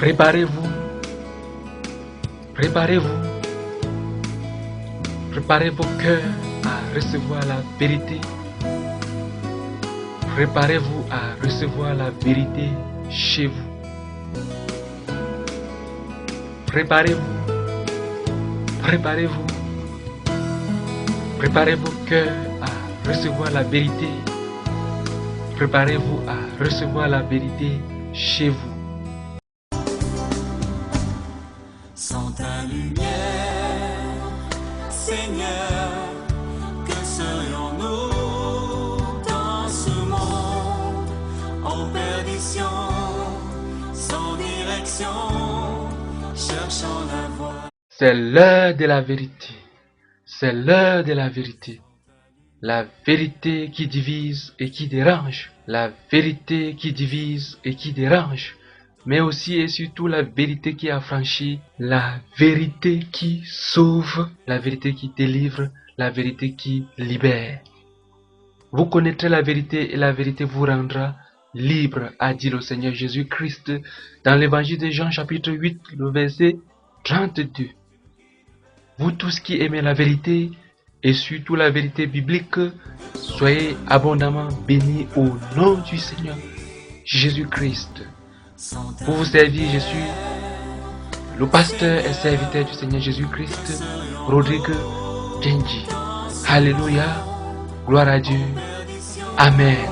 Préparez-vous, préparez-vous, préparez vos cœurs à recevoir la vérité. Préparez-vous à recevoir la vérité chez vous. Préparez-vous, préparez-vous, préparez vos cœurs à recevoir la vérité. Préparez-vous à recevoir la vérité chez vous. Sans ta lumière, Seigneur, que serions-nous dans ce monde en perdition, sans direction, cherchant la voie? C'est l'heure de la vérité. C'est l'heure de la vérité. La vérité qui divise et qui dérange. La vérité qui divise et qui dérange. Mais aussi et surtout la vérité qui affranchit. La vérité qui sauve. La vérité qui délivre. La vérité qui libère. Vous connaîtrez la vérité et la vérité vous rendra libre, a dit le Seigneur Jésus-Christ dans l'évangile de Jean chapitre 8, le verset 32. Vous tous qui aimez la vérité, et surtout la vérité biblique, soyez abondamment bénis au nom du Seigneur Jésus-Christ. Pour vous servir, je suis le pasteur et serviteur du Seigneur Jésus-Christ, Rodrigue Genji. Alléluia, gloire à Dieu, Amen.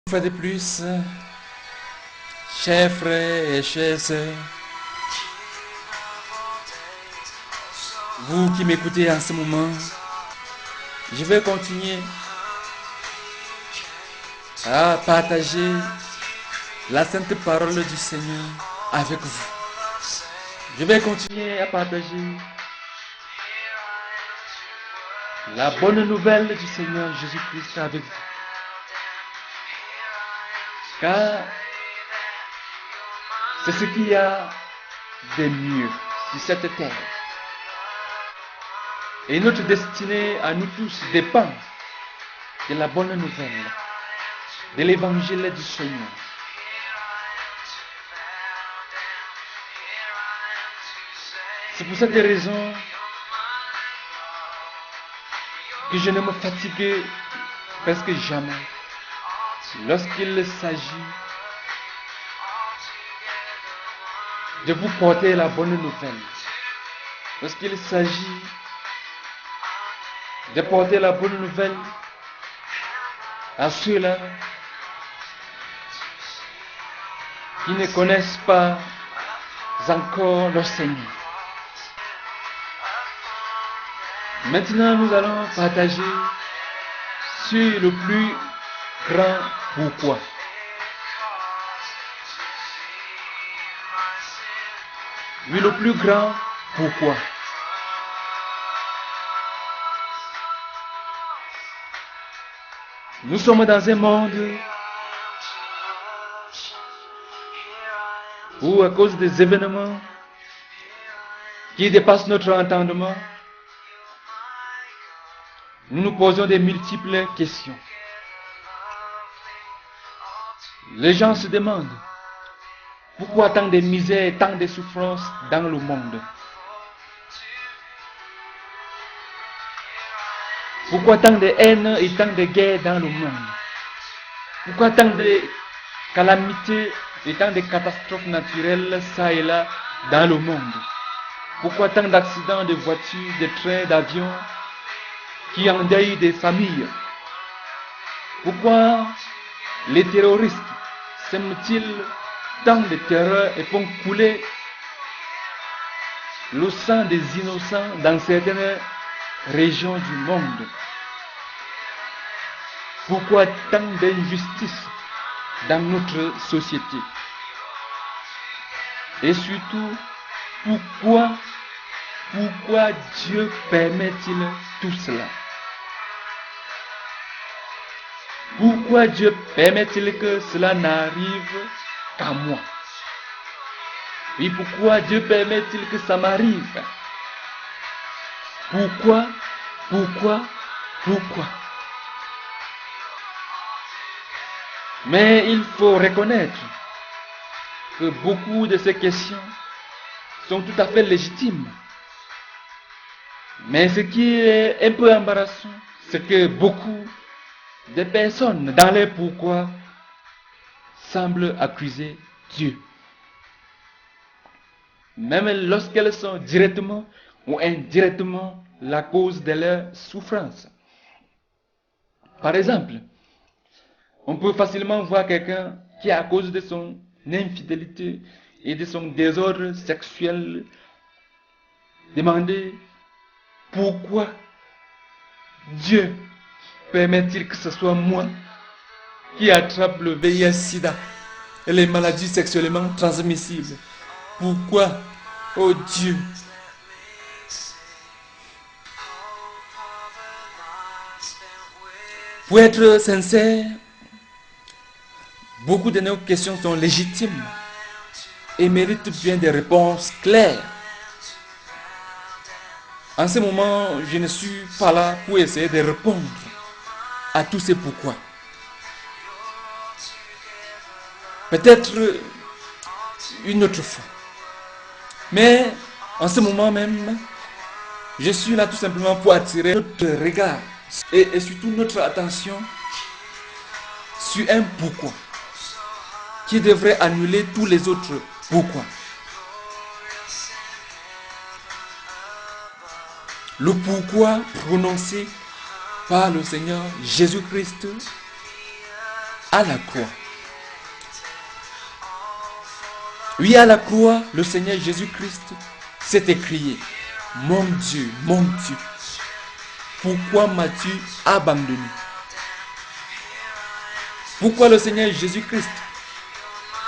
Une fois de plus, chers frères et chères sœurs, vous qui m'écoutez en ce moment, je vais continuer à partager la sainte parole du Seigneur avec vous. Je vais continuer à partager la bonne nouvelle du Seigneur Jésus-Christ avec vous. Car c'est ce qu'il y a de mieux sur cette terre. Et notre destinée à nous tous dépend de la bonne nouvelle, de l'évangile du Seigneur. C'est pour cette raison que je ne me fatigue presque jamais lorsqu'il s'agit de vous porter la bonne nouvelle, lorsqu'il s'agit de porter la bonne nouvelle à ceux-là qui ne connaissent pas encore leur Seigneur. Maintenant, nous allons partager sur le plus grand pourquoi. Oui, le plus grand pourquoi. Nous sommes dans un monde où, à cause des événements qui dépassent notre entendement, nous nous posons de multiples questions. Les gens se demandent pourquoi tant de misère et tant de souffrances dans le monde. Pourquoi tant de haine et tant de guerres dans le monde? Pourquoi tant de calamités et tant de catastrophes naturelles ça et là dans le monde? Pourquoi tant d'accidents de voitures, de trains, d'avions qui endeuillent des familles? Pourquoi les terroristes sèment-ils tant de terreur et font couler le sang des innocents dans certaines régions du monde? Pourquoi tant d'injustice dans notre société? Et surtout, pourquoi Dieu permet-il tout cela? Pourquoi Dieu permet-il que cela n'arrive qu'à moi? Oui, pourquoi Dieu permet-il que ça m'arrive? Pourquoi? Mais il faut reconnaître que beaucoup de ces questions sont tout à fait légitimes. Mais ce qui est un peu embarrassant, c'est que beaucoup de personnes, dans les pourquoi, semblent accuser Dieu. Même lorsqu'elles sont directement ou indirectement la cause de leur souffrance. Par exemple, on peut facilement voir quelqu'un qui, à cause de son infidélité et de son désordre sexuel, demander pourquoi Dieu permet-il que ce soit moi qui attrape le VIH-Sida et les maladies sexuellement transmissibles? Pourquoi, oh Dieu? Pour être sincère, beaucoup de nos questions sont légitimes et méritent bien des réponses claires. En ce moment, je ne suis pas là pour essayer de répondre à tous ces pourquoi. Peut-être une autre fois. Mais en ce moment même, je suis là tout simplement pour attirer notre regard et surtout notre attention sur un pourquoi qui devrait annuler tous les autres pourquoi. Le pourquoi prononcé par le Seigneur Jésus-Christ à la croix. Oui, à la croix, le Seigneur Jésus-Christ s'est écrié: mon Dieu, pourquoi m'as-tu abandonné? Pourquoi le Seigneur Jésus-Christ,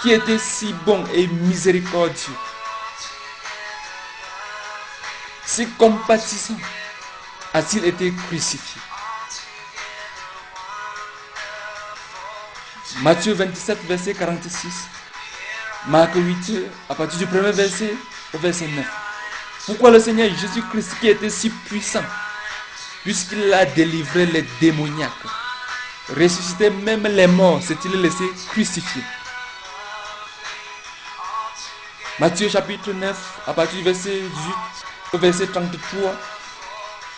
qui était si bon et miséricordieux, si compatissant, a-t-il été crucifié? Matthieu 27, verset 46. Marc 8, à partir du premier verset au verset 9. Pourquoi le Seigneur Jésus-Christ, qui était si puissant, puisqu'il a délivré les démoniaques, ressuscité même les morts, s'est-il laissé crucifier? Matthieu chapitre 9, à partir du verset 18 au verset 33.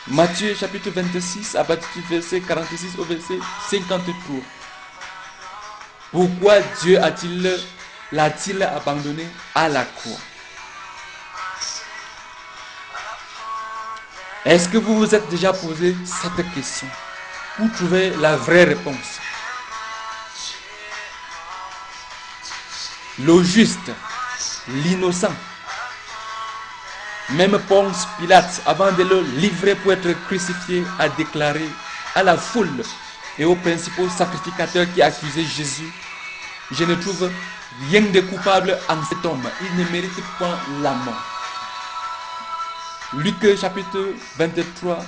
Matthieu chapitre 26, à partir du verset 46 au verset 53. Pourquoi Dieu l'a-t-il abandonné à la croix? Est-ce que vous vous êtes déjà posé cette question pour trouver la vraie réponse? Le juste, l'innocent, même Ponce Pilate, avant de le livrer pour être crucifié, a déclaré à la foule et aux principaux sacrificateurs qui accusaient Jésus: je ne trouve rien de coupable en cet homme, il ne mérite pas la mort. Luc chapitre 23,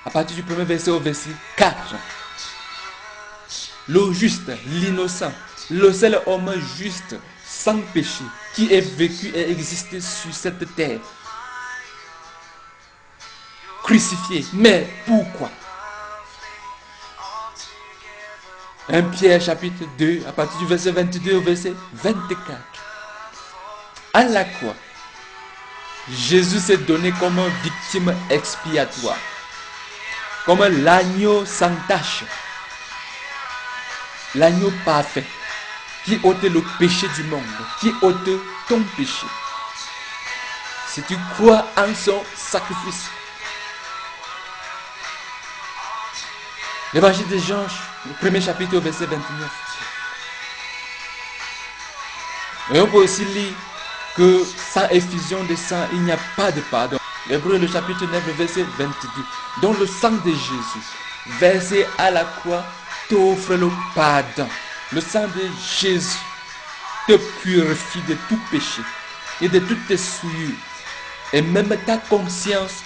à partir du premier verset au verset 4. Le juste, l'innocent, le seul homme juste, sans péché, qui ait vécu et existé sur cette terre, crucifié. Mais pourquoi? 1 Pierre chapitre 2, à partir du verset 22 au verset 24. À la croix, Jésus s'est donné comme victime expiatoire, comme l'agneau sans tache, l'agneau parfait, qui ôte le péché du monde, qui ôte ton péché. Si tu crois en son sacrifice. L'évangile de Jean, le premier chapitre au verset 29. Et on peut aussi lire que sans effusion de sang, il n'y a pas de pardon. Hébreux, le chapitre 9, le verset 22. Donc le sang de Jésus, versé à la croix, t'offre le pardon. Le sang de Jésus te purifie de tout péché et de toutes tes souillures, et même ta conscience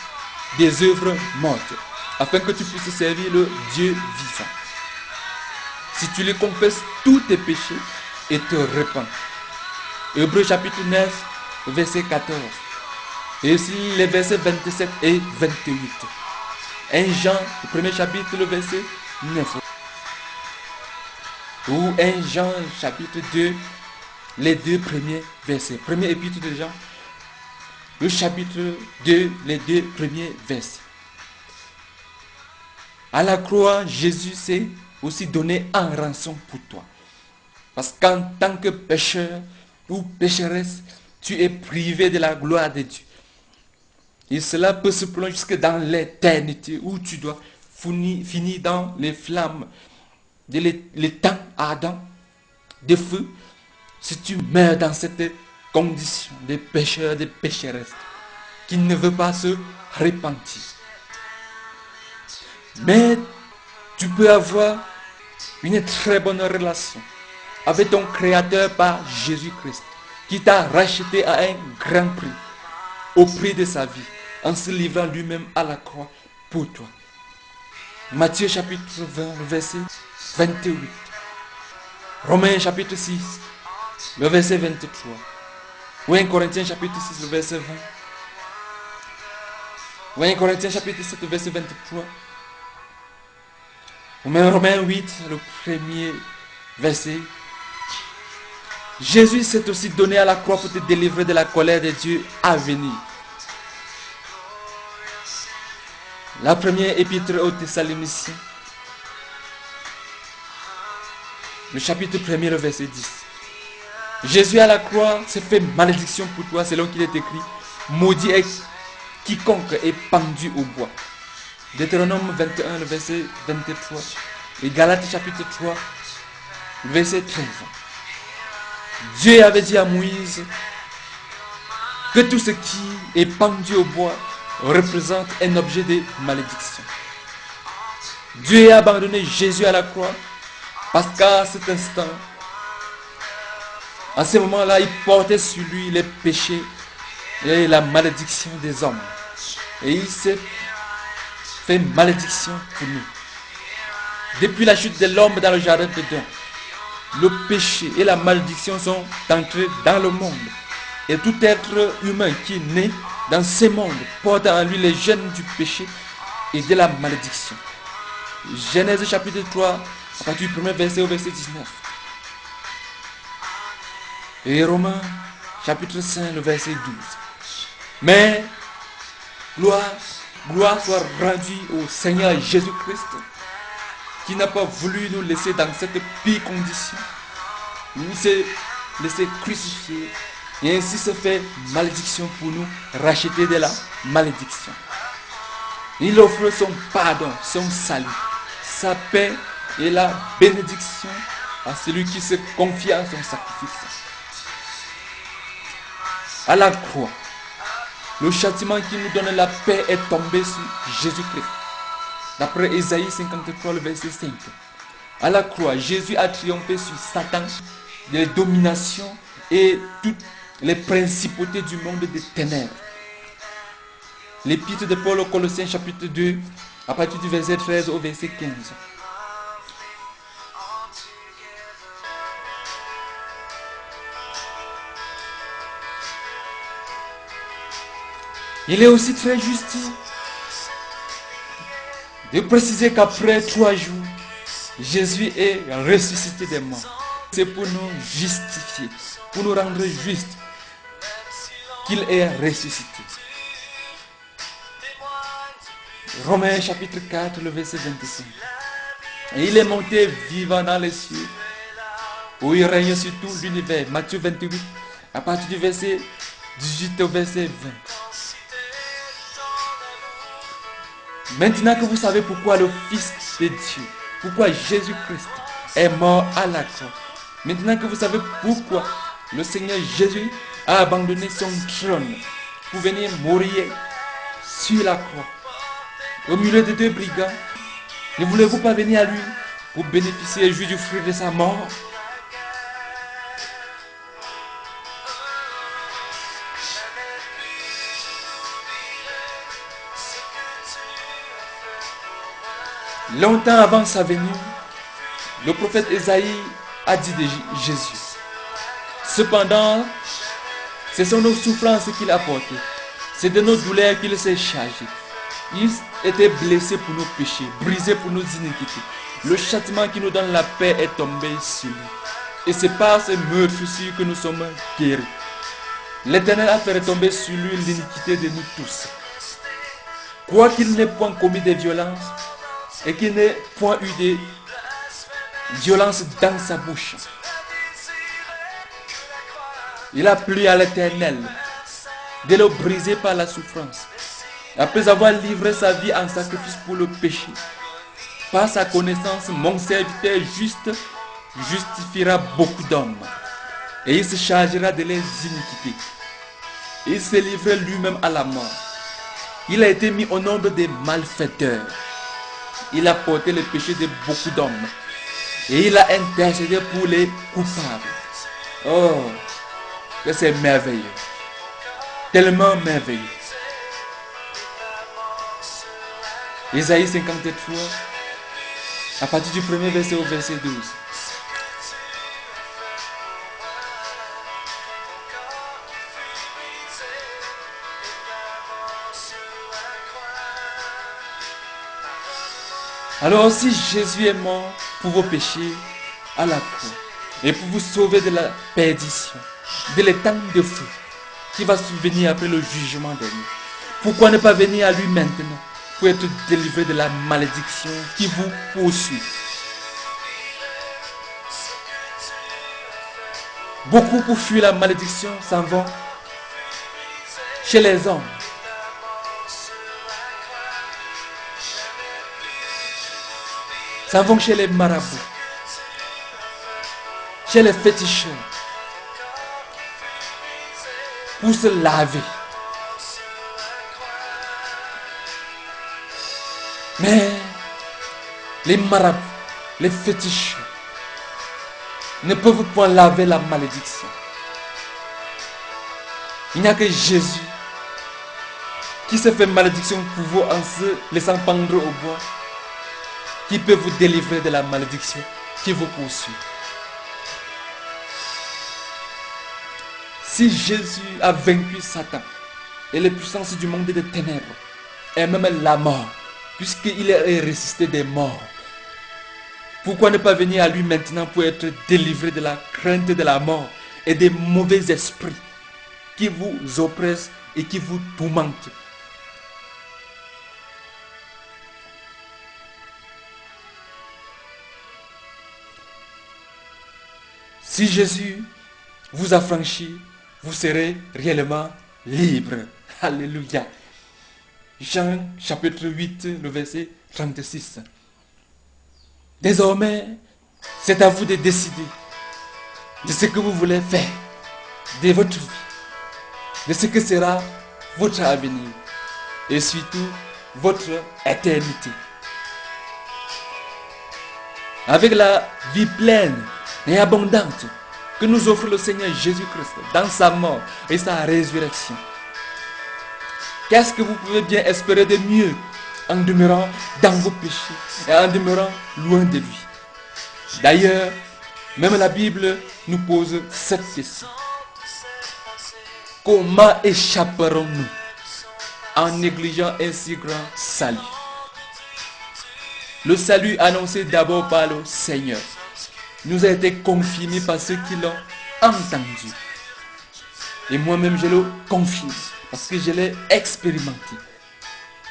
des œuvres mortes, afin que tu puisses servir le Dieu vivant. si tu les confesses tous tes péchés et te repens. Hébreux chapitre 9, verset 14. Et aussi les versets 27 et 28. 1 Jean, le premier chapitre, le verset 9. Ou 1 Jean, chapitre 2, les deux premiers versets. Premier épître de Jean, le chapitre 2, les deux premiers versets. À la croix, Jésus s'est aussi donné en rançon pour toi. Parce qu'en tant que pécheur ou pécheresse, tu es privé de la gloire de Dieu. Et cela peut se prolonger jusque dans l'éternité où tu dois finir dans les flammes de l'étang ardent de feu si tu meurs dans cette condition de pécheur, de pécheresse qui ne veut pas se repentir. Mais tu peux avoir une très bonne relation avec ton Créateur par Jésus-Christ qui t'a racheté à un grand prix, au prix de sa vie, en se livrant lui-même à la croix pour toi. Matthieu chapitre 20, le verset 28. Romains chapitre 6, le verset 23. Ou 1 Corinthiens chapitre 6, le verset 20. Ou 1 Corinthiens chapitre 7, le verset 23. Ou même Romains 8, le premier verset. Jésus s'est aussi donné à la croix pour te délivrer de la colère de Dieu à venir. La première épître aux Thessaloniciens, le chapitre 1er, le verset 10. Jésus à la croix s'est fait malédiction pour toi, selon qu'il est écrit, maudit est quiconque est pendu au bois. Deutéronome 21, le verset 23. Et Galates chapitre 3, le verset 13. Dieu avait dit à Moïse que tout ce qui est pendu au bois représente un objet de malédiction. Dieu a abandonné Jésus à la croix parce qu'à cet instant, à ce moment-là, il portait sur lui les péchés et la malédiction des hommes. Et il s'est fait malédiction pour nous. Depuis la chute de l'homme dans le jardin d'Éden, le péché et la malédiction sont entrés dans le monde. Et tout être humain qui est né dans ce monde porte en lui les gènes du péché et de la malédiction. Genèse chapitre 3, à partir du premier verset au verset 19. Et Romains chapitre 5, le verset 12. Mais gloire soit rendue au Seigneur Jésus-Christ, qui n'a pas voulu nous laisser dans cette pire condition. Il s'est laissé crucifier et ainsi se fait malédiction pour nous racheter de la malédiction. Il offre son pardon, son salut, sa paix et la bénédiction à celui qui se confie à son sacrifice. À la croix, le châtiment qui nous donne la paix est tombé sur Jésus-Christ. D'après Ésaïe 53, le verset 5. À la croix, Jésus a triomphé sur Satan, les dominations et toutes les principautés du monde des ténèbres. L'épître de Paul aux Colossiens chapitre 2, à partir du verset 13 au verset 15. Il est aussi très juste de préciser qu'après 3 jours, Jésus est ressuscité des morts. C'est pour nous justifier, pour nous rendre justes, qu'il est ressuscité. Romains chapitre 4, le verset 25. Et il est monté vivant dans les cieux, où il règne sur tout l'univers. Matthieu 28, à partir du verset 18 au verset 20. Maintenant que vous savez pourquoi le Fils de Dieu, pourquoi Jésus-Christ est mort à la croix, maintenant que vous savez pourquoi le Seigneur Jésus a abandonné son trône pour venir mourir sur la croix, au milieu de 2 brigands, ne voulez-vous pas venir à lui pour bénéficier et jouir du fruit de sa mort? Longtemps avant sa venue, Le prophète Ésaïe a dit de Jésus. Cependant, ce sont nos souffrances qu'il a portées. C'est de nos douleurs qu'il s'est chargé. Il était blessé pour nos péchés, brisé pour nos iniquités. Le châtiment qui nous donne la paix est tombé sur lui. Et c'est par ces meurtrissures que nous sommes guéris. L'Éternel a fait retomber sur lui l'iniquité de nous tous. Quoiqu'il n'ait point commis de violence et qu'il n'ait point eu de violence dans sa bouche, il a plu à l'Éternel de le briser par la souffrance. Après avoir livré sa vie en sacrifice pour le péché, par sa connaissance, mon serviteur juste justifiera beaucoup d'hommes et il se chargera de leurs iniquités. Il s'est livré lui-même à la mort. Il a été mis au nombre des malfaiteurs. Il a porté les péchés de beaucoup d'hommes et il a intercédé pour les coupables. Oh, que c'est merveilleux, tellement merveilleux. Ésaïe 53, à partir du premier verset au verset 12. Alors si Jésus est mort pour vos péchés à la croix et pour vous sauver de la perdition, de l'étang de feu qui va survenir après le jugement dernier, pourquoi ne pas venir à lui maintenant pour être délivré de la malédiction qui vous poursuit? Beaucoup pour fuir la malédiction s'en vont chez les hommes. S'en vont chez les marabouts, chez les féticheurs, pour se laver. Mais les marabouts, les féticheurs ne peuvent point laver la malédiction. Il n'y a que Jésus qui se fait malédiction pour vous en se laissant pendre au bois, qui peut vous délivrer de la malédiction qui vous poursuit. Si Jésus a vaincu Satan et les puissances du monde des ténèbres, et même la mort, puisqu'il est ressuscité des morts, pourquoi ne pas venir à lui maintenant pour être délivré de la crainte de la mort et des mauvais esprits qui vous oppressent et qui vous tourmentent? Si Jésus vous a franchi, vous serez réellement libre. Alléluia. Jean chapitre 8, le verset 36. Désormais, c'est à vous de décider de ce que vous voulez faire, de votre vie, de ce que sera votre avenir et surtout votre éternité. Avec la vie pleine et abondante que nous offre le Seigneur Jésus-Christ dans sa mort et sa résurrection, qu'est-ce que vous pouvez bien espérer de mieux en demeurant dans vos péchés et en demeurant loin de lui? D'ailleurs, même la Bible nous pose cette question. Comment échapperons-nous en négligeant un si grand salut? Le salut annoncé d'abord par le Seigneur nous a été confirmé par ceux qui l'ont entendu. Et moi-même je le confirme parce que je l'ai expérimenté.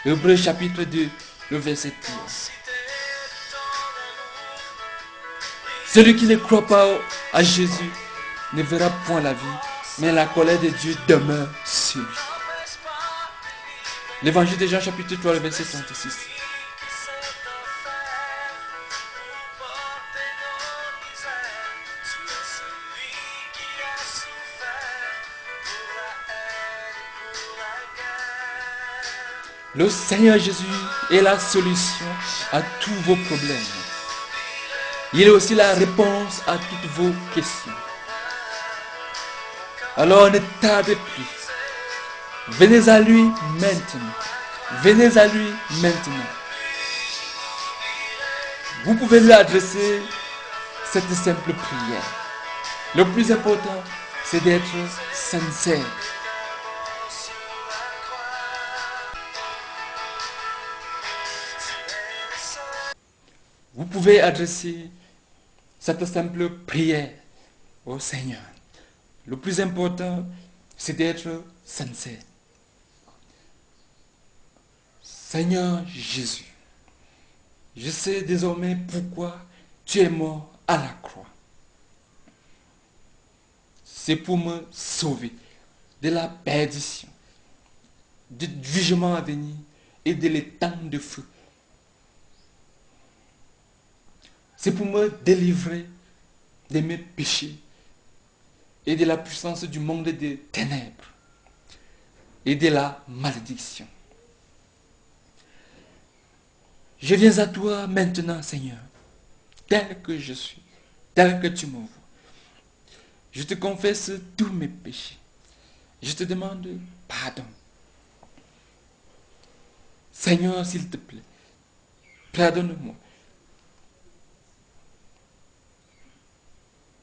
Hébreux chapitre 2, le verset 13. Celui qui ne croit pas à Jésus ne verra point la vie, mais la colère de Dieu demeure sur lui. L'évangile de Jean chapitre 3, le verset 36. Le Seigneur Jésus est la solution à tous vos problèmes. Il est aussi la réponse à toutes vos questions. Alors ne tardez plus. Venez à lui maintenant. Venez à lui maintenant. Vous pouvez lui adresser cette simple prière. Le plus important, c'est d'être sincère. Vous pouvez adresser cette simple prière au Seigneur. Le plus important, c'est d'être sincère. Seigneur Jésus, je sais désormais pourquoi tu es mort à la croix. C'est pour me sauver de la perdition, du jugement à venir et de l'étang de feu. C'est pour me délivrer de mes péchés et de la puissance du monde des ténèbres et de la malédiction. Je viens à toi maintenant, Seigneur, tel que je suis, tel que tu me vois. Je te confesse tous mes péchés. Je te demande pardon. Seigneur, s'il te plaît, pardonne-moi.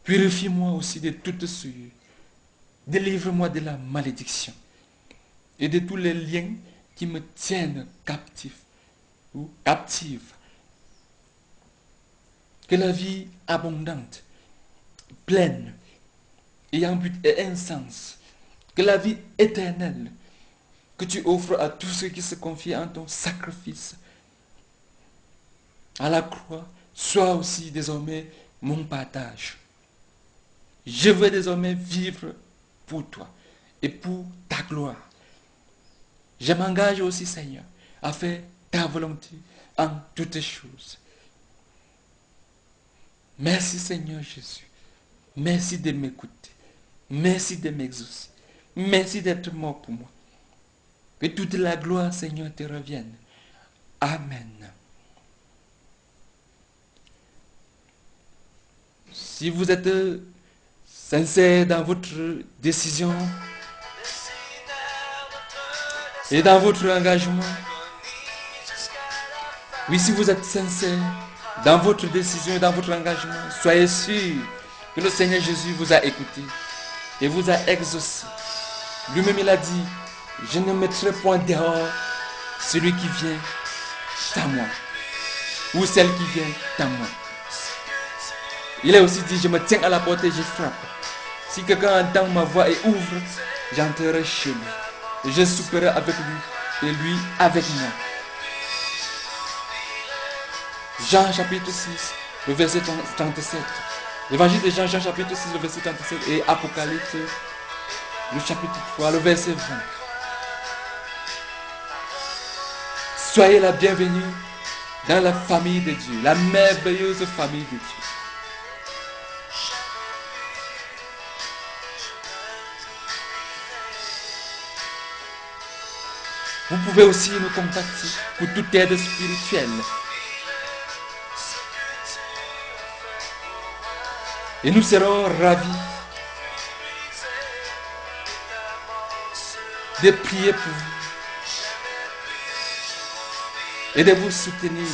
Purifie-moi aussi de toute souillure. Délivre-moi de la malédiction et de tous les liens qui me tiennent captif ou captive. Que la vie abondante, pleine, ayant but et un sens, que la vie éternelle que tu offres à tous ceux qui se confient en ton sacrifice à la croix soit aussi désormais mon partage. Je veux désormais vivre pour toi et pour ta gloire. Je m'engage aussi, Seigneur, à faire ta volonté en toutes choses. Merci, Seigneur Jésus. Merci de m'écouter. Merci de m'exaucer. Merci d'être mort pour moi. Que toute la gloire, Seigneur, te revienne. Amen. Si vous êtes sincère dans votre décision et dans votre engagement, oui, si vous êtes sincère dans votre décision et dans votre engagement, soyez sûr que le Seigneur Jésus vous a écouté et vous a exaucé. Lui-même, il a dit, je ne mettrai point dehors celui qui vient à moi ou celle qui vient à moi. Il a aussi dit, je me tiens à la porte et je frappe. Si quelqu'un entend ma voix et ouvre, j'entrerai chez lui. Et je souperai avec lui et lui avec moi. Jean chapitre 6, le verset 37. L'évangile de Jean, Jean chapitre 6, le verset 37 et Apocalypse, le chapitre 3, le verset 20. Soyez la bienvenue dans la famille de Dieu, la merveilleuse famille de Dieu. Vous pouvez aussi nous contacter pour toute aide spirituelle. Et nous serons ravis de prier pour vous et de vous soutenir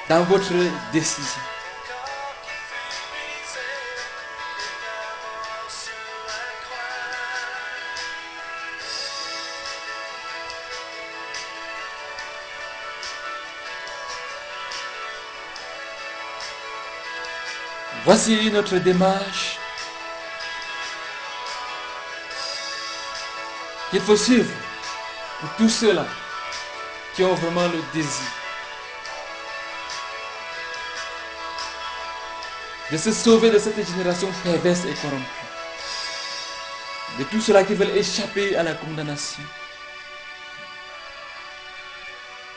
dans votre décision. Voici notre démarche qu'il faut suivre pour tous ceux-là qui ont vraiment le désir de se sauver de cette génération perverse et corrompue, de tous ceux-là qui veulent échapper à la condamnation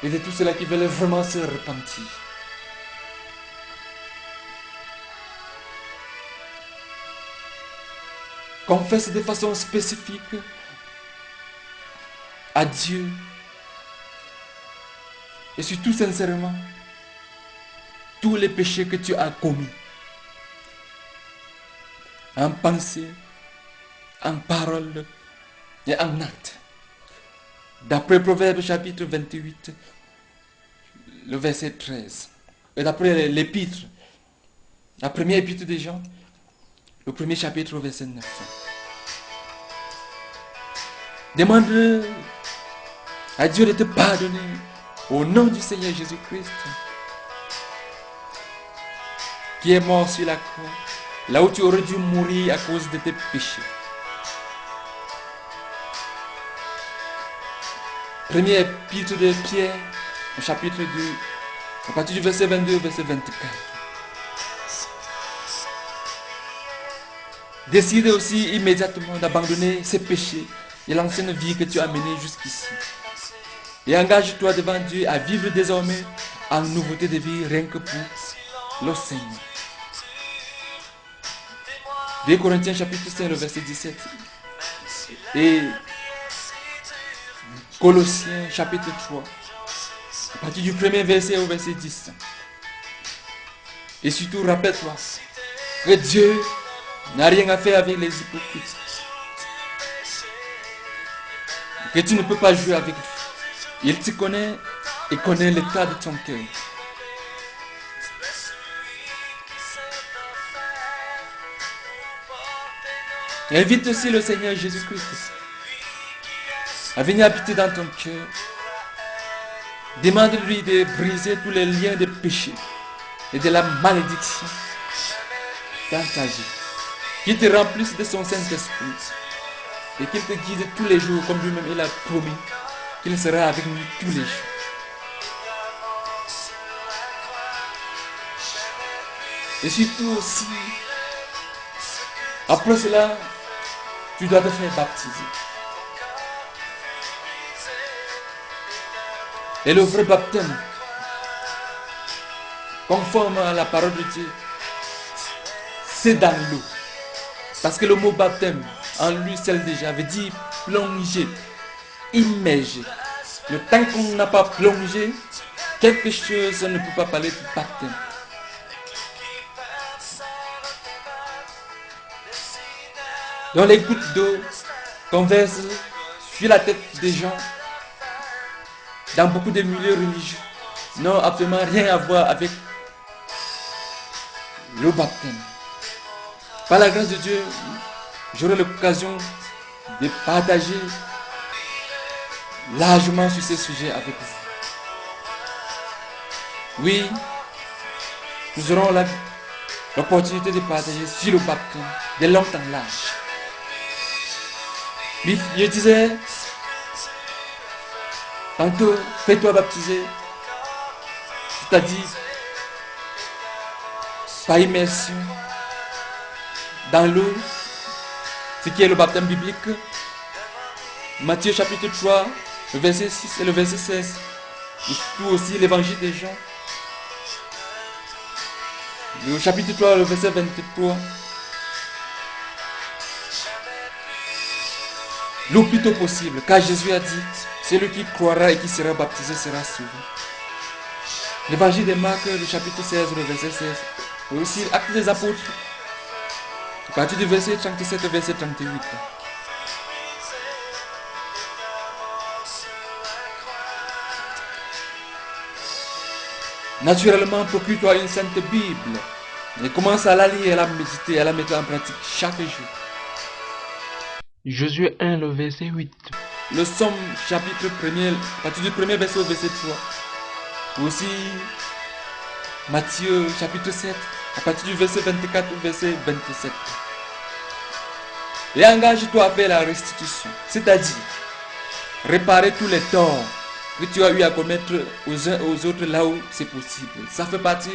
et de tous ceux-là qui veulent vraiment se repentir. Confesse de façon spécifique à Dieu et surtout sincèrement tous les péchés que tu as commis en pensée, en parole et en acte. D'après Proverbe chapitre 28, le verset 13, et d'après l'épître La première épître des Jean, le premier chapitre au verset 9. Demande à Dieu de te pardonner au nom du Seigneur Jésus-Christ, qui est mort sur la croix, là où tu aurais dû mourir à cause de tes péchés. Première épître de Pierre, au chapitre 2, à partir du verset 22 au verset 24. Décide aussi immédiatement d'abandonner ces péchés et l'ancienne vie que tu as menée jusqu'ici. Et engage-toi devant Dieu à vivre désormais en nouveauté de vie rien que pour le Seigneur. 2 Corinthiens chapitre 5, le verset 17. Et Colossiens chapitre 3, à partir du premier verset au verset 10. Et surtout, rappelle-toi que Dieu n'a rien à faire avec les hypocrites. Que tu ne peux pas jouer avec lui. Il te connaît et connaît l'état de ton cœur. Invite aussi le Seigneur Jésus-Christ à venir habiter dans ton cœur. Demande-lui de briser tous les liens de péché et de la malédiction dans ta vie. Qu'il te remplisse de son Saint-Esprit et qu'il te guide tous les jours comme lui-même il a promis qu'il sera avec nous tous les jours. Et surtout aussi, après cela, tu dois te faire baptiser. Et le vrai baptême, conforme à la parole de Dieu, c'est dans l'eau. Parce que le mot baptême, en lui seul déjà, veut dire plonger, immerger. Le temps qu'on n'a pas plongé, quelque chose ne peut pas parler de baptême. Dans les gouttes d'eau qu'on verse sur la tête des gens, dans beaucoup de milieux religieux, n'ont absolument rien à voir avec le baptême. Par la grâce de Dieu, j'aurai l'occasion de partager largement sur ce sujet avec vous. Oui, nous aurons l'opportunité de partager sur le baptême de longtemps large. Je disais, tantôt, fais-toi baptiser, c'est-à-dire par immersion dans l'eau, ce qui est le baptême biblique. Matthieu chapitre 3, le verset 6 et le verset 16. Et tout aussi l'évangile des Jean. Le chapitre 3, le verset 23. Le plus tôt possible, car Jésus a dit, celui qui croira et qui sera baptisé sera sauvé. L'évangile de Marc, le chapitre 16, le verset 16. Et aussi l'acte des apôtres, à partir du verset 37 au verset 38. Naturellement, procure-toi une sainte Bible et commence à la lire et à la méditer, à la mettre en pratique chaque jour. Josué 1, le verset 8. Le Somme chapitre 1er, à partir du premier verset au verset 3. Aussi Matthieu chapitre 7, à partir du verset 24 au verset 27. Et engage-toi à faire la restitution, c'est-à-dire réparer tous les torts que tu as eu à commettre aux uns aux autres là où c'est possible. Ça fait partie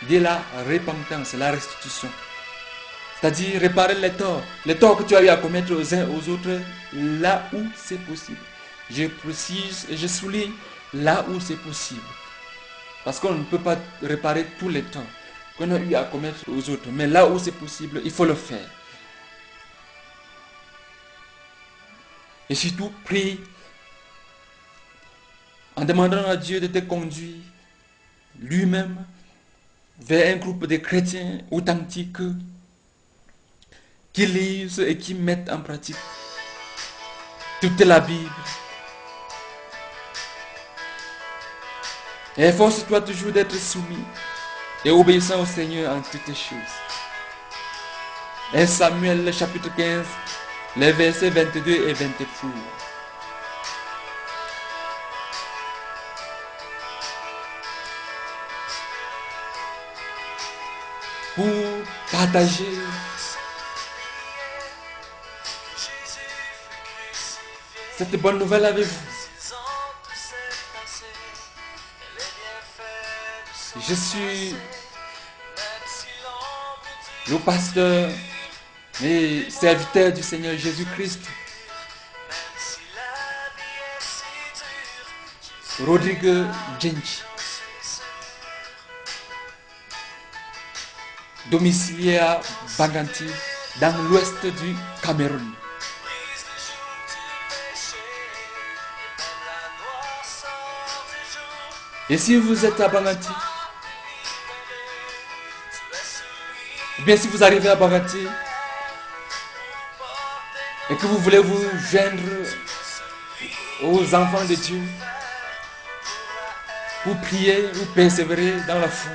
de la repentance, la restitution. C'est-à-dire réparer les torts que tu as eu à commettre aux uns aux autres là où c'est possible. Je précise et je souligne là où c'est possible. Parce qu'on ne peut pas réparer tous les torts qu'on a eu à commettre aux autres. Mais là où c'est possible, il faut le faire. Et surtout, prie en demandant à Dieu de te conduire lui-même vers un groupe de chrétiens authentiques qui lisent et qui mettent en pratique toute la Bible. Et efforce-toi toujours d'être soumis et obéissant au Seigneur en toutes choses. 1 Samuel chapitre 15, les versets 22 et 23. Pour partager cette bonne nouvelle avec vous. Je suis le pasteur et serviteur du Seigneur Jésus-Christ, Rodrigue Djenji, domicilié à Banganti, dans l'ouest du Cameroun. Et si vous êtes à Banganti, ou bien si vous arrivez à Banganti et que vous voulez vous joindre aux enfants de Dieu pour prier ou persévérer dans la foi,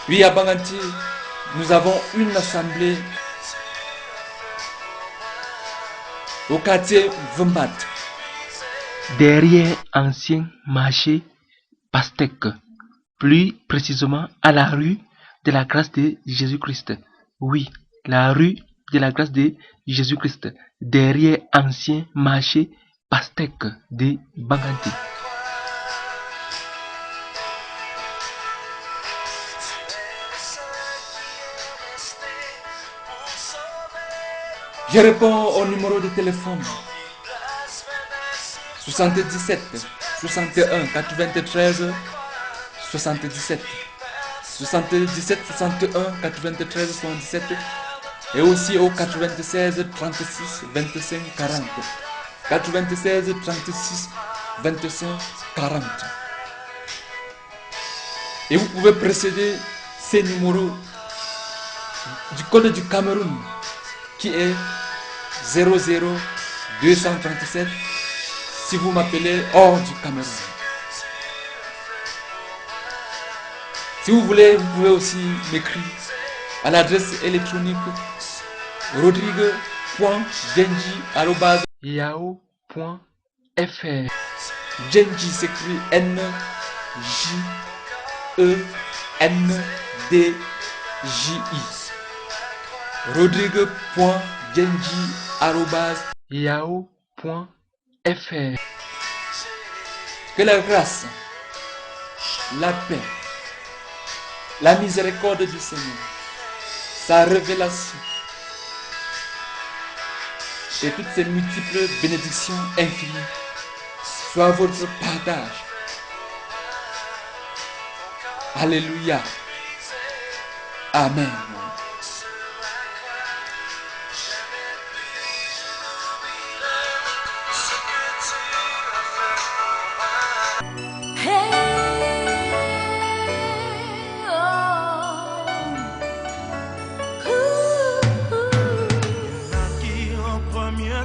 oui, à Banganti, nous avons une assemblée au quartier Vumbat, derrière ancien marché Pastèque, plus précisément à la rue de la grâce de Jésus-Christ. Oui, la rue de la grâce de Jésus-Christ, derrière ancien marché Pastèque de Banganti. Je réponds au numéro de téléphone 77 61 93 77 77 61 93 77 et aussi au 96 36 25 40 96 36 25 40. Et vous pouvez précéder ces numéros du code du Cameroun qui est 00 237 si vous m'appelez hors du Cameroun. Si vous voulez, vous pouvez aussi m'écrire à l'adresse électronique rodrigue.djenji@yahoo.fr. Djenji s'écrit N-J-E-N-D-J-I. rodrigue.djenji@yahoo.fr. Que la grâce, la paix, la miséricorde du Seigneur, sa révélation et toutes ces multiples bénédictions infinies soient votre partage. Alléluia. Amen.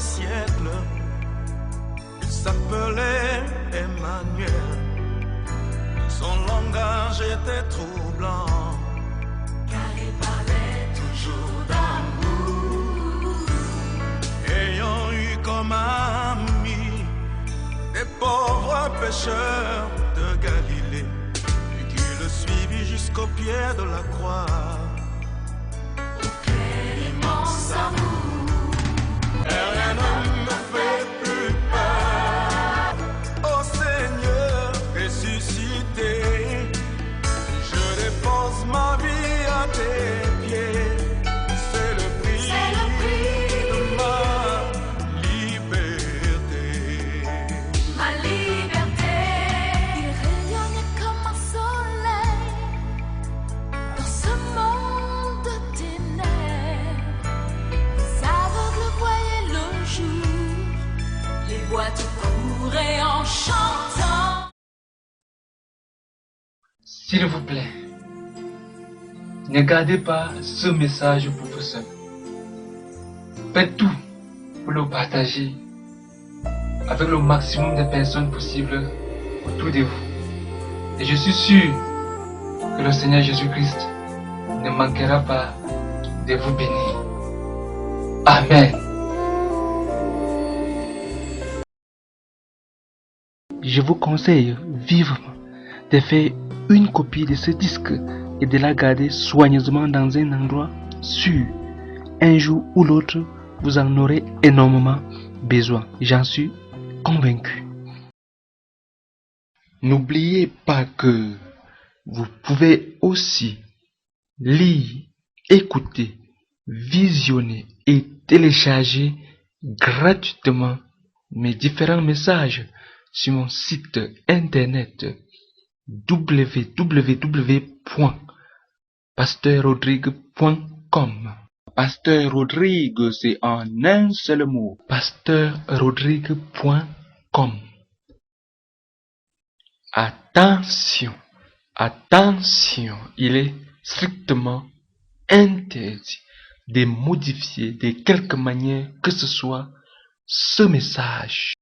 Siècle, il s'appelait Emmanuel. Son langage était troublant, car il parlait toujours d'amour. Ayant eu comme amis des pauvres pécheurs de Galilée, et qui le suivit jusqu'au pied de la croix. Quel immense amour! Rien ne me fait plus peur. Oh Seigneur ressuscité, je dépose ma vie à tes pieds. C'est le prix de ma liberté. Ma liberté, il rayonnait comme un soleil dans ce monde de ténèbres. Les aveugles voyaient le jour, les boîtes couraient en chantant. S'il vous plaît, ne gardez pas ce message pour vous seul. Faites tout pour le partager avec le maximum de personnes possibles autour de vous. Et je suis sûr que le Seigneur Jésus-Christ ne manquera pas de vous bénir. Amen. Je vous conseille vivement de faire une copie de ce disque et de la garder soigneusement dans un endroit sûr. Un jour ou l'autre, vous en aurez énormément besoin. J'en suis convaincu. N'oubliez pas que vous pouvez aussi lire, écouter, visionner et télécharger gratuitement mes différents messages sur mon site internet www.pasteur-rodrigue.com. Pasteur Rodrigue, c'est en un seul mot. pasteur-rodrigue.com. Attention, attention, il est strictement interdit de modifier de quelque manière que ce soit ce message.